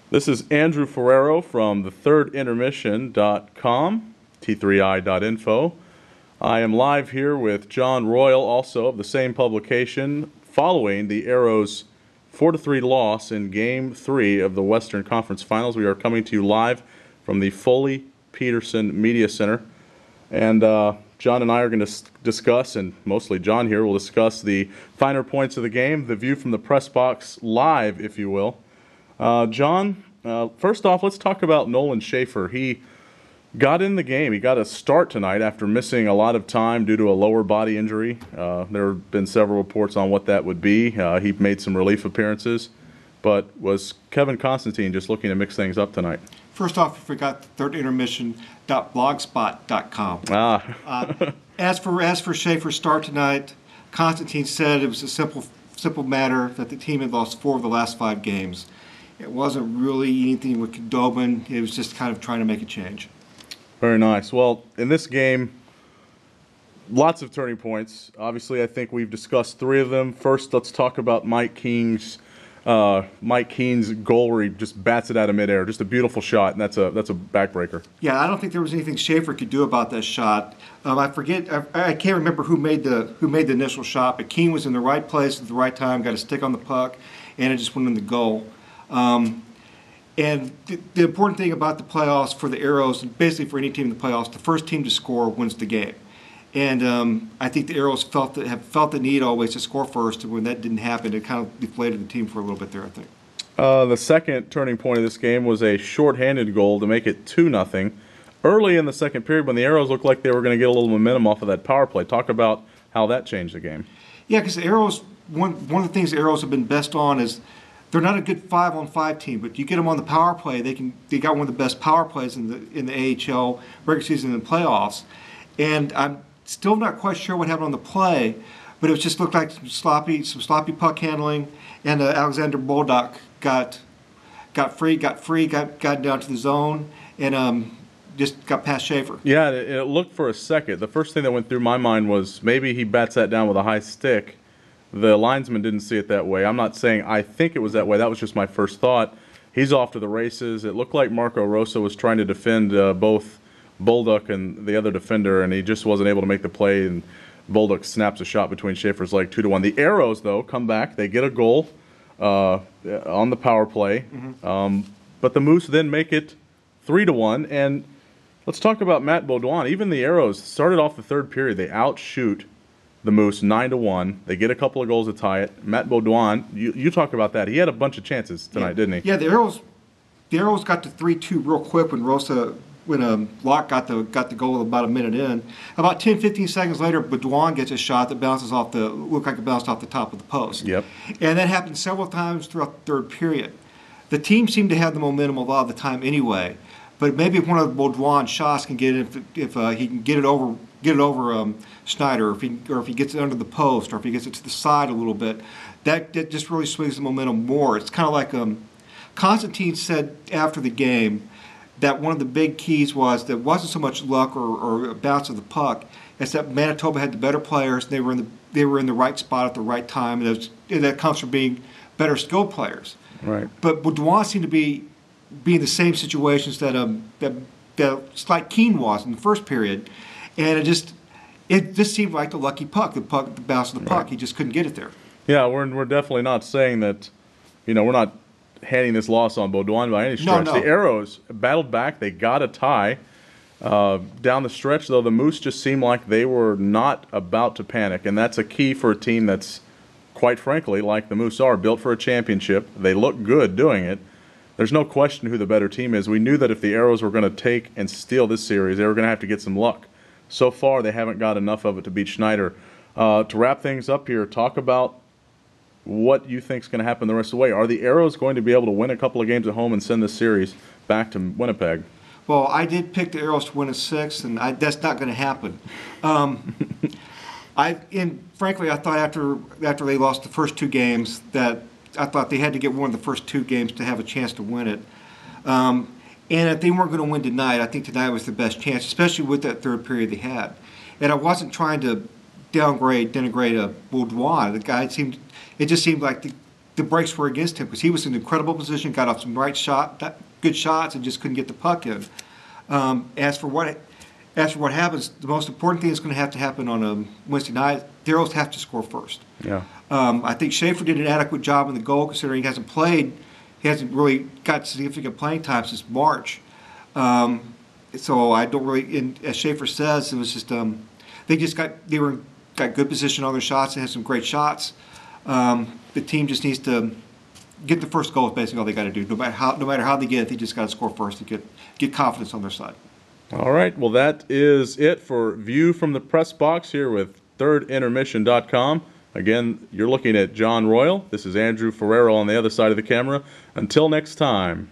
This is Andrew Ferrero from the thirdintermission.com, t3i.info. I am live here with John Royal, also of the same publication, following the Arrows' 4-3 loss in Game 3 of the Western Conference Finals. We are coming to you live from the Foley Peterson Media Center. And John and I are going to discuss, and mostly John here will discuss the finer points of the game, the view from the press box live, if you will. John, first off, let's talk about Nolan Schaefer. He got in the game. He got a start tonight after missing a lot of time due to a lower body injury. There have been several reports on what that would be. He made some relief appearances. But was Kevin Constantine just looking to mix things up tonight? First off, we forgot the thirdintermission.blogspot.com. As for Schaefer's start tonight, Constantine said it was a simple matter that the team had lost 4 of the last 5 games. It wasn't really anything with Dobin. It was just kind of trying to make a change. Very nice. Well, in this game, lots of turning points. Obviously, I think we've discussed 3 of them. First, let's talk about Mike Keene's goal where he just bats it out of midair. Just a beautiful shot, and that's a backbreaker. Yeah, I don't think there was anything Schaefer could do about that shot. I can't remember who made the initial shot, but Keene was in the right place at the right time, got a stick on the puck, and it just went in the goal. And the important thing about the playoffs for the Arrows, and basically for any team in the playoffs, the first team to score wins the game. And I think the Arrows have felt the need always to score first, and when that didn't happen, it kind of deflated the team for a little bit there, I think. The second turning point of this game was a shorthanded goal to make it 2-0. Early in the second period, when the Arrows looked like they were going to get a little momentum off of that power play. Talk about how that changed the game. Yeah, because the Arrows, one of the things the Arrows have been best on is they're not a good 5-on-5 team, but you get them on the power play, they got one of the best power plays in the AHL regular season and playoffs. And I'm still not quite sure what happened on the play, but it just looked like some sloppy puck handling, and Alexander Bolduc got down to the zone, and just got past Schaefer. Yeah, it looked for a second. The first thing that went through my mind was maybe he bats that down with a high stick. The linesman didn't see it that way. I'm not saying I think it was that way. That was just my first thought. He's off to the races. It looked like Marco Rosa was trying to defend both Bolduc and the other defender, and he just wasn't able to make the play, and Bolduc snaps a shot between Schaefer's leg 2-1. The Arrows, though, come back. They get a goal on the power play, but the Moose then make it 3-1. And let's talk about Matt Beaudoin. Even the Arrows started off the third period. They outshoot the Moose 9-1. They get a couple of goals to tie it. Matt Beaudoin, you talk about that. He had a bunch of chances tonight, didn't he? Yeah, the Arrows got to 3-2 real quick when Locke got the goal about a minute in. About 10-15 seconds later, Beaudoin gets a shot that bounces looked like it bounced off the top of the post. Yep. And that happened several times throughout the third period. The team seemed to have the momentum a lot of the time anyway, but maybe if one of Beaudoin's shots can get it, if he can get it over Schneider, or if he gets it under the post, or if he gets it to the side a little bit, that just really swings the momentum more. It's kind of like Constantine said after the game that one of the big keys was that it wasn't so much luck or a bounce of the puck. It's that Manitoba had the better players, and they were in the right spot at the right time, and that comes from being better skilled players. Right. But Beaudoin seemed to be in the same situations that Slight Keene was in the first period, and it just seemed like the lucky puck, the bounce of the puck. Right. He just couldn't get it there. Yeah, we're definitely not saying that. We're not handing this loss on Beaudoin by any stretch. No. The Arrows battled back. They got a tie. Down the stretch, though, the Moose just seemed like they were not about to panic, and that's a key for a team that's, quite frankly, like the Moose are, built for a championship. They look good doing it. There's no question who the better team is. We knew that if the Arrows were going to take and steal this series, they were going to have to get some luck. So far, they haven't got enough of it to beat Schneider. To wrap things up here, talk about what you think is going to happen the rest of the way. Are the Arrows going to be able to win a couple of games at home and send this series back to Winnipeg? Well, I did pick the Arrows to win in 6, and that's not going to happen. Frankly, I thought after they lost the first 2 games that I thought they had to get one of the first 2 games to have a chance to win it. And if they weren't going to win tonight, I think tonight was the best chance, especially with that third period they had. And I wasn't trying to denigrate Beaudoin. The guy it just seemed like the breaks were against him because he was in an incredible position, got off some good shots, and just couldn't get the puck in. As for what happens, the most important thing that's going to happen on a Wednesday night, the Arrows have to score first. Yeah. I think Schaefer did an adequate job in the goal, considering he hasn't really got significant playing time since March. So I don't really, and as Schaefer says, it was just they got good position on their shots and had some great shots. The team just needs to get the first goal. Is basically all they got to do. No matter how they get it, they just got to score first to get confidence on their side. All right. Well, that is it for View from the Press Box here with thirdintermission.com. Again, you're looking at John Royal. This is Andrew Ferrero on the other side of the camera. Until next time.